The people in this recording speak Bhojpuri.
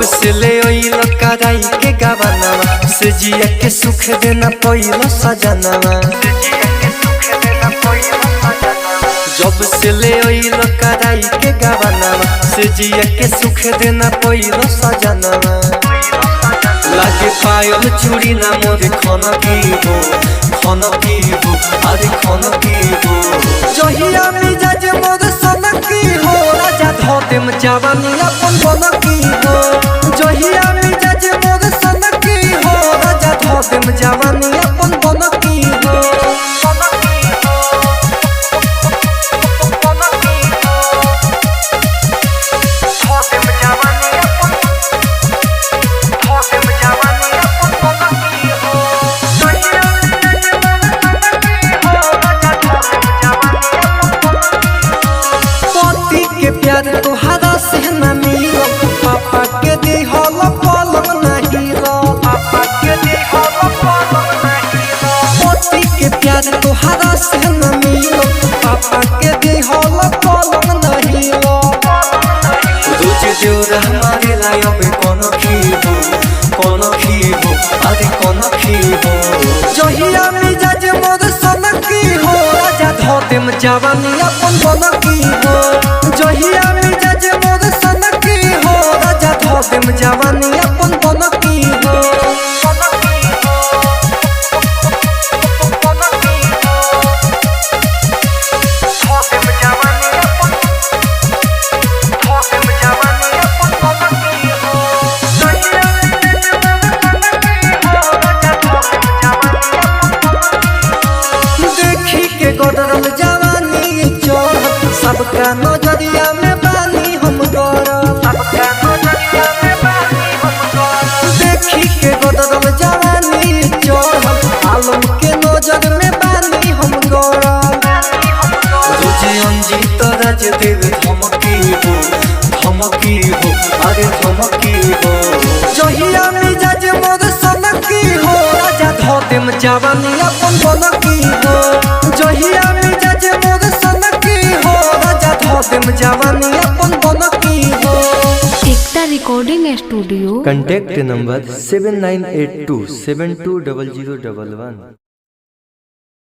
से ले ओइलो कराई के गवनवा से जिया के सुख देना पइलो सजनवा। जब से ले ओइलो कराई के गवनवा से जिया के सुख देना पइलो सजनवा। लागे पायल चूड़ी ना मोरे खन की हो अरे खन की हो। जहिया मिजाज मोर सन की हो राजा धोतेम जवानी अपन बन की हो। जहिया मिजाज मोर सन की हो राजा धोतेम जवानी अपन बन की हो। प्यार तोहरा से न मिलो पापा के दे हल पलंग नहीं रो। पापा के दे हल पलंग नहीं रो। मोती के प्यार तोहरा से न मिलो पापा के दे हल पलंग नहीं रो। रोज देवरा हमारे लायब कोनो खीबो अरे कोनो खीबो। जहिया मिजाज मोर सन की हो राजा धोतेम जवानी अपन बन की हो। जहिया मिजाज मोर सन की हो राजा धोतेम जवानी अपन बन की हो। देखी के गोदरल जवानी चोर सबका नजरिया में बानी हम गौरव। देखी के गोदरल जवानी चोर आलम के नजर में बानी हम गौरव। तुझे अंजित राज देव धमकी हो अरे धमकी हो। जहिया मिजाज मोर सन की हो राजा धोतेम जवानी अपन बन की हो। जहिया मिजाज मोर सन की हो राजा धोतेम जवानी अपन बन की हो। एकता रिकॉर्डिंग स्टूडियो। Contact number 7982720011।